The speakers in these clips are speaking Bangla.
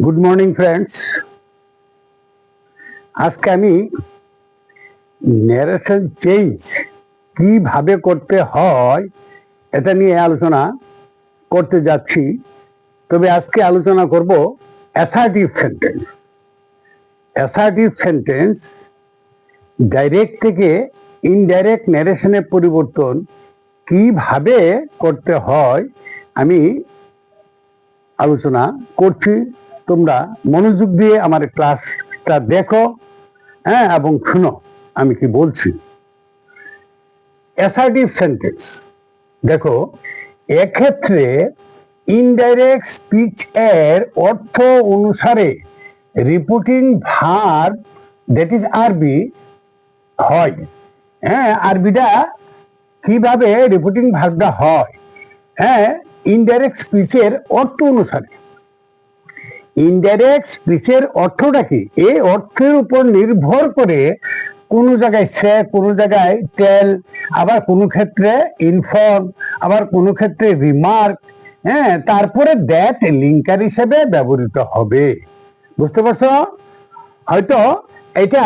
Good morning friends. আজকে আমি ন্যারেশন চেঞ্জ কিভাবে করতে হয় এটা নিয়ে আলোচনা করতে যাচ্ছি। তবে আজকে আলোচনা করব assertive sentence. Assertive sentence direct থেকে ইনডাইরেক্ট ন্যারেশনের পরিবর্তন কিভাবে করতে হয় আমি আলোচনা করছি। তোমরা মনোযোগ দিয়ে আমার ক্লাসটা দেখো, এবং শুনো আমি কি বলছি। অ্যাসার্টিভ সেন্টেন্স দেখো, এক্ষেত্রে ইনডাইরেক্ট স্পিচ এর অর্থ অনুসারে রিপোর্টিং ভার্ব দ্যাট ইজ আরবি হয়। আরবিটা কিভাবে রিপোর্টিং ভার্বটা হয়? ইনডাইরেক্ট স্পিচের অর্থ অনুসারে। ইনডাইরেক্ট স্পিচের অর্থটা কি? এই অর্থের উপর নির্ভর করে কোনো জায়গায় সে, কোনো জায়গায় টেল, আবার কোনো ক্ষেত্রে ইনফর্ম, আবার কোনো ক্ষেত্রে রিমার্ক, তারপরে দ্যাট লিঙ্কার হিসেবে ব্যবহৃত হবে। বুঝতে পারছো? হয়তো এটা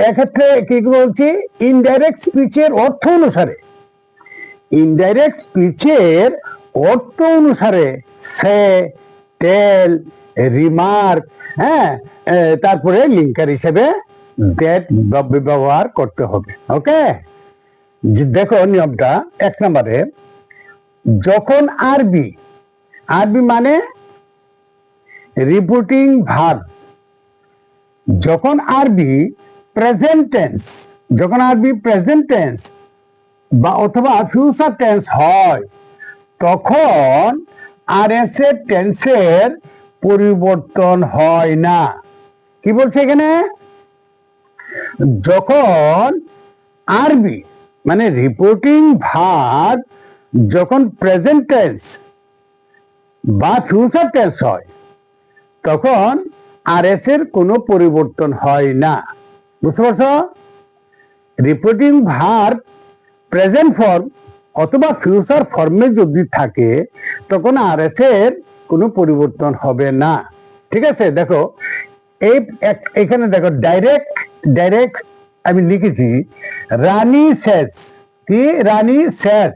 এক্ষেত্রে কি বলছি, ইনডাইরেক্ট স্পিচের অর্থ অনুসারে। ইনডাইরেক্ট স্পিচের অর্থ অনুসারে সে, টেল, রিমার্ক, তারপরে লিঙ্কার হিসেবে দ্যাট ব্যবহার করতে হবে। ওকে, দেখো নিয়মটা। 1 নম্বরে, যখন আরবি মানে রিপোর্টিং ভার্ব, যখন আরবি প্রেজেন্ট টেন্স বা অথবা ফিউচার টেন্স হয়, তখন আরএস এর টেন্সের পরিবর্তন হয় না। কি বলছে এখানে? যখন আরবি মানে রিপোর্টিং ভার্ব যখন প্রেজেন্ট টেন্স বা ফিউচার টেন্স হয়, তখন আরএস এর কোনো পরিবর্তন হয় না। বুঝতে পারছো? রিপোর্টিং ভার্ব প্রেজেন্ট ফর্ম অথবা ফিউচার ফর্মে যদি থাকে, তখন আরএস এর কোনো পরিবর্তন হবে না। ঠিক আছে? দেখো এখানে দেখো, ডাইরেক্ট আমি লিখেছি রানী শেষ। কি? রানী শেষ,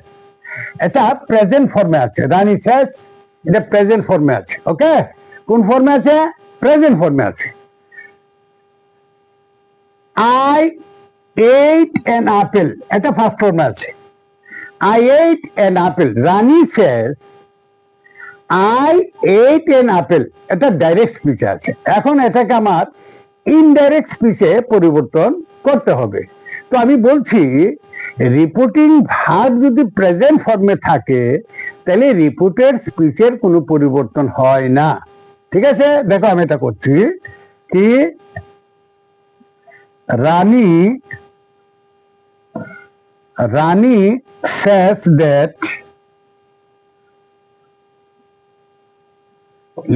এটা প্রেজেন্ট ফর্মে আছে। রানী শেষ, এটা প্রেজেন্ট ফর্মে আছে। ওকে, কোন ফর্মে আছে? প্রেজেন্ট ফর্মে আছে। আই এইট অ্যান আপেল, এটা ফার্স্ট ফর্মে আছে। I ate an apple. Rani says I ate an apple. এটা ডাইরেক্ট স্পিচে আছে। এখন এটাকে আমার ইনডাইরেক্ট স্পিচে পরিবর্তন করতে হবে। তো আমি বলছি, রিপোর্টিং ভার্ব যদি প্রেজেন্ট ফর্মে থাকে, তাহলে রিপোর্টেড স্পিচের কোনো পরিবর্তন হয় না। ঠিক আছে? দেখো আমি এটা করছি। কি? রানী says that,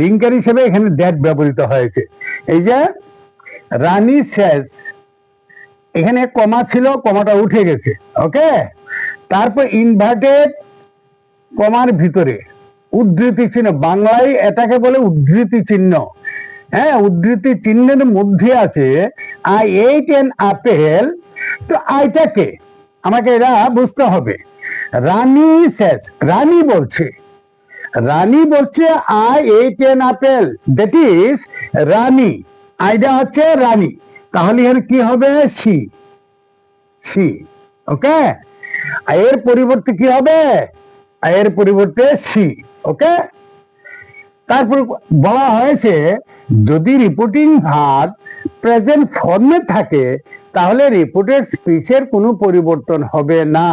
লিঙ্কার হিসেবে এখানে দ্যাট ব্যবহৃত হয়েছে। এই যে রানী says, এখানে কমা ছিল, কমাটা উঠে গেছে। ওকে, তারপর ইনভার্টেড কমার ভিতরে উদ্ধৃতি চিহ্ন, বাংলায় এটাকে বলে উদ্ধৃতি চিহ্ন। উদ্ধৃতি চিহ্নের মধ্যে আছে আই এইট অ্যান আপেল। তো আইটাকে আমাকে এরা বুঝতে হবে। রানী শেষ, রানী বলছে I ate an apple, that is Rani. আইডা হচ্ছে রানী, তাহলে এর কি হবে? সি। ওকে, এর পরিবর্তে কি হবে? এর পরিবর্তে সি। ওকে, তারপর বলা হয়েছে যদি রিপোর্টিং ভার্ব প্রেজেন্ট ফর্মে থাকে, তাহলে রিপোর্টেড স্পিচের কোনো পরিবর্তন হবে না।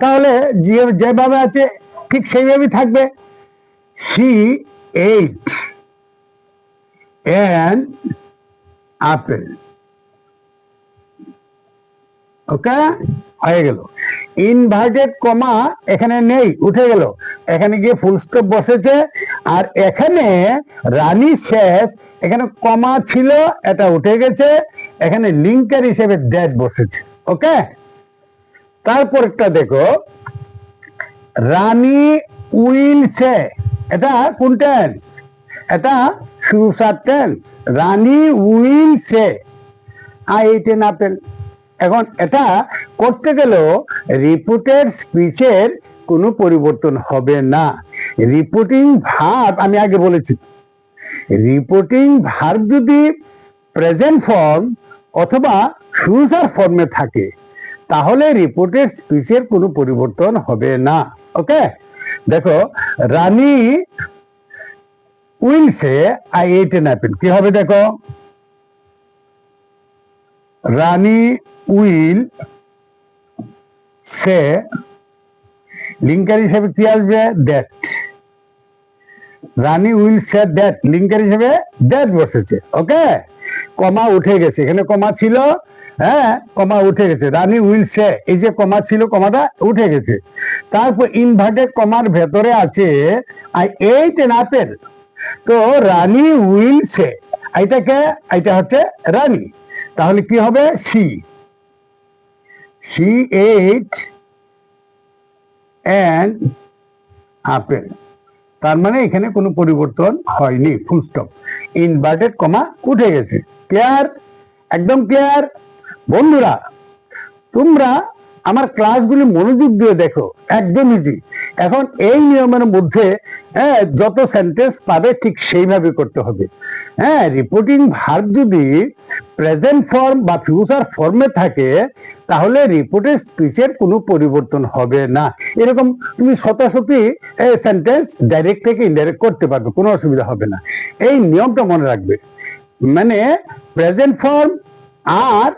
তাহলে যেভাবে আছে ঠিক সেইভাবেই থাকবে। She ate an apple. ওকে, হয়ে গেল। ইনভার্টেড কমা এখানে নেই, উঠে গেল। এখানে গিয়ে ফুল স্টপ বসেছে। আর এখানে রানী শেষ, এখানে কমা ছিল, এটা উঠে গেছে। এখানে লিঙ্কার হিসেবে দ্যাট বসেছে। ওকে, তারপরটা দেখো, রানী উইল সে, এটা কোন টেন্স? এটা future tense. Rani will say I ate N apple. এখন এটা করতে গেলেও রিপোর্টের স্পিচের কোনো পরিবর্তন হবে না। রিপোর্টিং ভার্ব আমি আগে বলেছি, রিপোর্টিং ভার্ব যদি প্রেজেন্ট ফর্ম অথবা ফিউচার ফর্মে থাকে তাহলে রিপোর্টের স্পিচের কোনো পরিবর্তন হবে না। ওকে, দেখো Rani will say I ate an apple, কি হবে দেখো? রানী উইল সে, লিঙ্কার হিসেবে কি আসবে? That. Rani will say that, linker হিসেবে দ্যাট বসেছে। ওকে, কমা উঠে গেছে, এখানে কমা ছিল, হ্যাঁ কমা উঠে গেছে। রানী উইল সে, এই যে কমা ছিল কমাটা উঠে গেছে। তারপর ইনভার্টেড কমার ভেতরে আছে আই এট এন আপেল। তো রানী উইল সে, এইটাকে, এইটা হচ্ছে রানী, তাহলে কি হবে? She ate an apple. তার মানে এখানে কোনো পরিবর্তন হয়নি, ফুল স্টপ। ইনভার্টেড কমা উঠে গেছে। ক্লিয়ার? একদম ক্লিয়ার? বন্ধুরা তোমরা আমার ক্লাসগুলি মনোযোগ দিয়ে দেখো, একদম ইজি। এখন এই নিয়মের মধ্যে যত সেন্টেন্স পাবে ঠিক সেইভাবে করতে হবে। হ্যাঁ, রিপোর্টিং ভার্ব যদি প্রেজেন্ট ফর্ম বা ফিউচার ফর্মে থাকে তাহলে রিপোর্টের স্পিচের কোনো পরিবর্তন হবে না। এরকম তুমি শতাশতি সেন্টেন্স ডাইরেক্ট থেকে ইনডাইরেক্ট করতে পারবে, কোনো অসুবিধা হবে না। এই নিয়মটা মনে রাখবে, মানে প্রেজেন্ট ফর্ম আর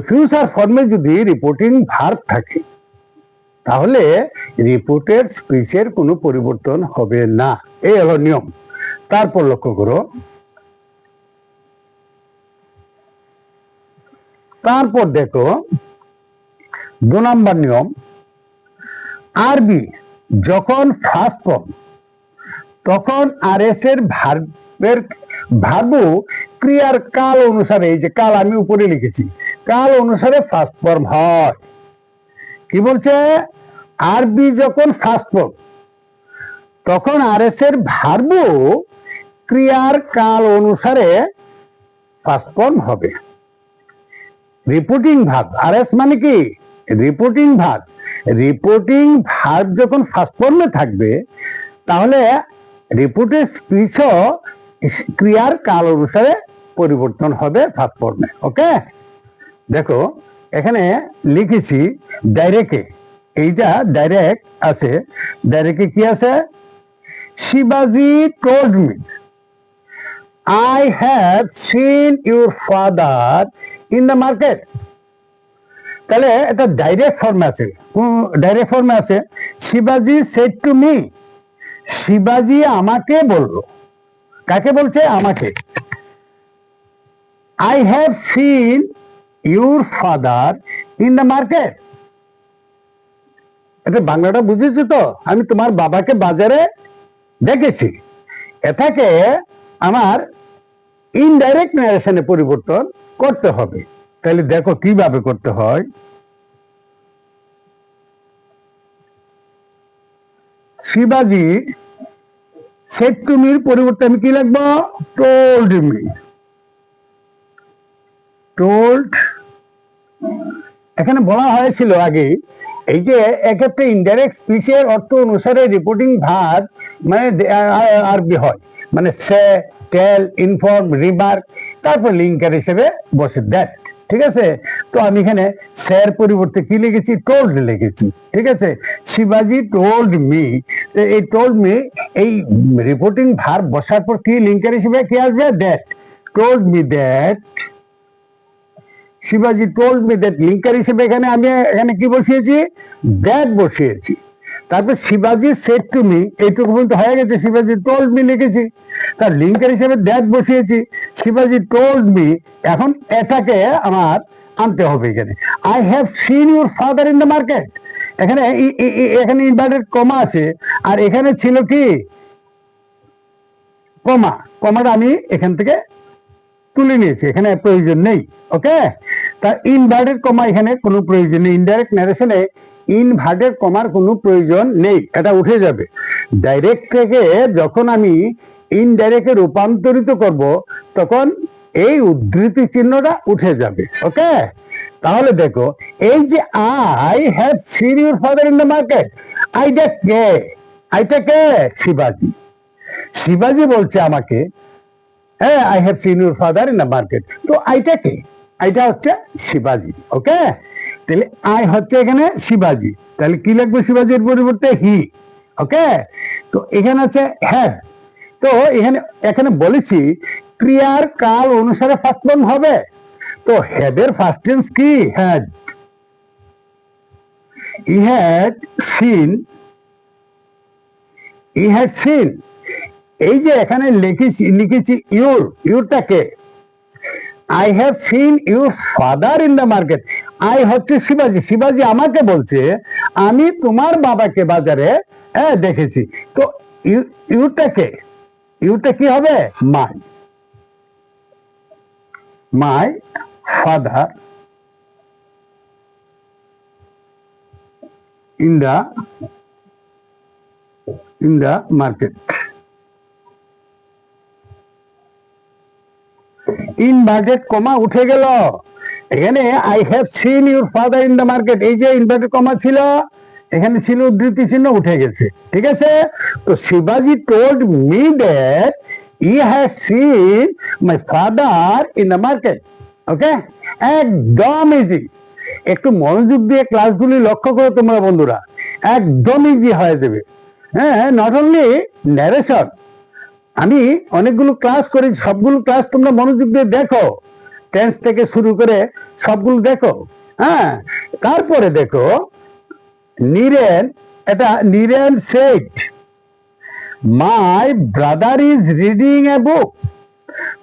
ফিউচার ফর্মে যদি রিপোর্টিং ভার্ব থাকে তাহলে রিপোর্টের স্পিচের কোনো পরিবর্তন হবে না। এই হলো নিয়ম। তারপর লক্ষ্য করো, তারপর দেখো 2 নম্বর নিয়ম, আরবি যখন ফার্স্ট ফর্ম তখন আর এস এর ভার্বের ভার্ব ক্রিয়ার কাল অনুসারে, এই যে কাল আমি উপরে লিখেছি, কাল অনুসারে ফার্স্ট ফর্ম হয়। কি বলছে? আরবি যখন ফার্স্ট ফর্ম তখন আর এস এর ভার্ব ক্রিয়ার কাল অনুসারে ফার্স্ট ফর্ম হবে। রিপোর্টিং ভার্ব, আর এস মানে কি? Reporting verb. রিপোর্টিং ভার্ব যখন ফার্স্ট ফর্মে থাকবে তাহলে রিপোর্টের স্পিচও ক্রিয়ার কাল অনুসারে পরিবর্তন হবে ফার্স্ট ফর্মে। ওকে, দেখো এখানে লিখেছি ডাইরেক্টে, এইটা ডাইরেক্ট আছে। ডাইরেক্টে কি আছে? শিবাজি told me I have seen your father in the market. তাহলে এটা ডাইরেক্ট ফর্মে আছে। ডাইরেক্ট ফর্মে আছে, শিবাজি সেড টু মি, শিবাজি আমাকে বললো। কাকে বলছে? আমাকে। I have seen your father in the market. এটা বাংলাটা বুঝেছো তো? আমি তোমার বাবাকে বাজারে দেখেছি। এটাকে আমার ইনডাইরেক্ট ন্যারেশনে পরিবর্তন করতে হবে। তাহলে দেখো কিভাবে করতে হয়। শিবাজি সেড টু মির পরিবর্তে আমি কি লিখবো? Told me. টোল্ড, এখানে বলা হয়েছিল আগে এই যে এক একটা ইনডাইরেক্ট স্পিচের অর্থ অনুসারে রিপোর্টিং ভার্ব মানে আরবি হয়, মানে সে, টেল, ইনফর্ম, রিমার্ক, তারপর লিঙ্কার হিসেবে বসে দ্যাট। ঠিক আছে, তো আমি এখানে স্যার পরিবর্তে কি লিখেছি? টোল্ড লিখেছি। ঠিক আছে, শিবাজি টোল্ড মি। এই টোল্ড মি, এই রিপোর্টিং ভার্ব বসার পর কি লিঙ্কার হিসেবে কি আসবে? দ্যাট। টোল্ড মি দ্যাট, শিবাজি টোল্ড মি দ্যাট। লিঙ্কার হিসেবে এখানে আমি এখানে কি বসিয়েছি? দ্যাট বসিয়েছি। তারপর শিবাজি সেড টু মি, এইটুকু পর্যন্ত হয়ে গেছে। শিবাজি টোল্ড মি লিখেছি, তার লিঙ্কার হিসেবে দ্যাট বসিয়েছি। শিবাজি টোল্ড মি, এখন এটাকে আমার আনতে হবে এখানে। I have seen your father in the market. এখানে এখানে ইনভার্টেড কমা আছে, আর এখানে ছিল কি? কমা। কমাটা আমি এখান থেকে তুলে নিয়েছি, এখানে প্রয়োজন নেই। ওকে, তা ইনভার্টেড কমা এখানে কোনো প্রয়োজন নেই। ইনডাইরেক্ট ন্যারেশনে ইনভার্টেড কমার কোনো প্রয়োজন নেই, এটা উঠে যাবে। ডাইরেক্ট থেকে যখন আমি ইনডাইরেক্টে রূপান্তরিত করব তখন এই উদ্ধৃতি চিহ্নটা উঠে যাবে। ওকে, তাহলে দেখো, এই যে I have seen your father in the market, আইটা কে? আইটা কে? শিবাজি। শিবাজি বলছে আমাকে, হ্যাঁ, I have seen your father in the market. তো আইটা কে? আইটা হচ্ছে শিবাজি। ওকে, তাহলে আই হচ্ছে এখানে শিবাজি, তাহলে কি লিখবো শিবাজির পরিবর্তে? হি। ওকে, তো এখানে হচ্ছে হ্যাভ। তো এখানে এখানে বলেছি ক্রিয়ার কাল অনুসারে ফার্স্ট ফর্ম হবে। তো হ্যাভ এর ফার্স্ট টেন্স কি? Had. E had seen, E had seen. এই যে এখানে লিখেছি your, ইউরটাকে I have seen your father in the market. I হচ্ছে শিবাজি, শিবাজি আমাকে বলছে আমি তোমার বাবাকে বাজারে দেখেছি। তো ইউরটাকে, ইউরটা কি হবে? My, my father in the market. Inverted comma উঠে গেল। এখানে I have seen your father in the market, এই যে ইনভার্টেড কমা ছিল এখানে ছিল, উদ্ধৃতি চিহ্ন উঠে গেছে। ঠিক আছে, তো শিবাজি told me that he has seen my father in the market. Okay, একদম ইজি। একটু মনোযোগ দিয়ে ক্লাসগুলি লক্ষ্য করো তোমরা বন্ধুরা, একদম ইজি হয়ে যাবে। হ্যাঁ, নট অনলি ন্যারেশন, আমি অনেকগুলো ক্লাস করি, সবগুলো ক্লাস তোমরা মনোযোগ দিয়ে দেখো, টেন্স থেকে শুরু করে সবগুলো দেখো। হ্যাঁ, তারপরে দেখো নীরেন, এটা Niren said my brother is reading a book.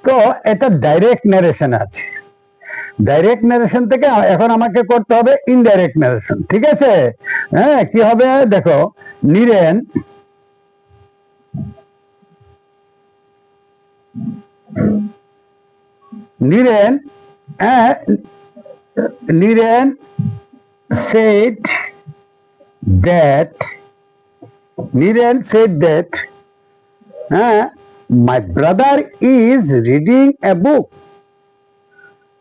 তো এটা ডাইরেক্ট ন্যারেশন আছে, ডাইরেক্ট ন্যারেশন থেকে এখন আমাকে করতে হবে ইনডাইরেক্ট ন্যারেশন। ঠিক আছে, হ্যাঁ, কি হবে দেখো, Niren Niren Niren said that Niren said that my brother is reading a book.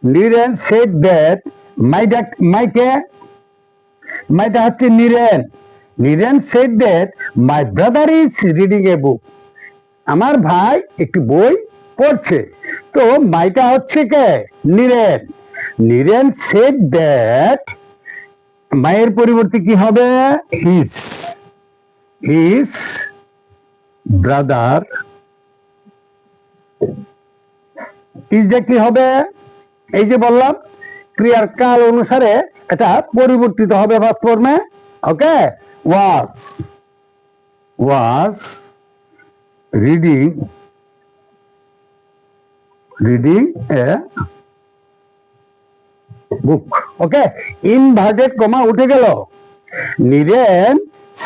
Niren said that মাইটা হচ্ছে Niren. Niren said that my brother is reading a book. আমার ভাই একটি বই পড়ছে। তো মাইটা হচ্ছে কে? Niren. Niren said that, মায়ের পরিবর্তে কি হবে? হিজ ব্রাদার ইজটা কি হবে? এই যে বললাম ক্রিয়ার কাল অনুসারে এটা পরিবর্তিত হবে ফার্স্ট ফর্মে। ওকে, was reading a book. Okay, inverted comma উঠে গেল। Niren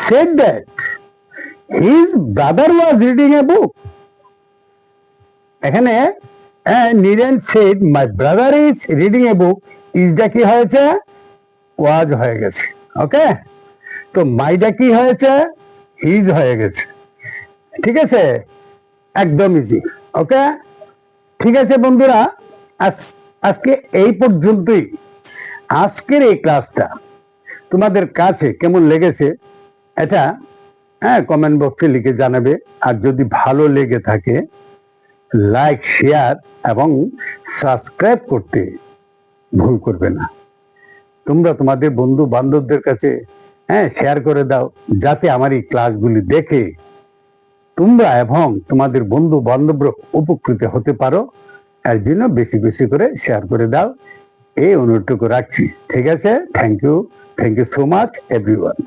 said that his brother was reading a book. এখানে Niren said my brother is reading a book, ইজটা কি হয়েছে? ওয়াজ হয়ে গেছে। ওকে, তো মাইটা কি হয়েছে? হিজ হয়ে গেছে। ঠিক আছে, একদম ইজি। ওকে, ঠিক আছে বন্ধুরা, আজকে এই পর্যন্তই। আজকের এই ক্লাসটা তোমাদের কাছে কেমন লেগেছে এটা কমেন্ট বক্সে লিখে জানাবে। আর যদি ভালো লেগে থাকে লাইক, শেয়ার এবং সাবস্ক্রাইব করতে ভুল করবে না। তোমরা তোমাদের বন্ধু বান্ধবদের কাছে শেয়ার করে দাও, যাতে আমার এই ক্লাসগুলি দেখে তোমরা এবং তোমাদের বন্ধু বান্ধবরা উপকৃত হতে পারো। এর জন্য বেশি বেশি করে শেয়ার করে দাও, এই অনুরোধটুকু রাখছি। ঠিক আছে, thank you so much everyone.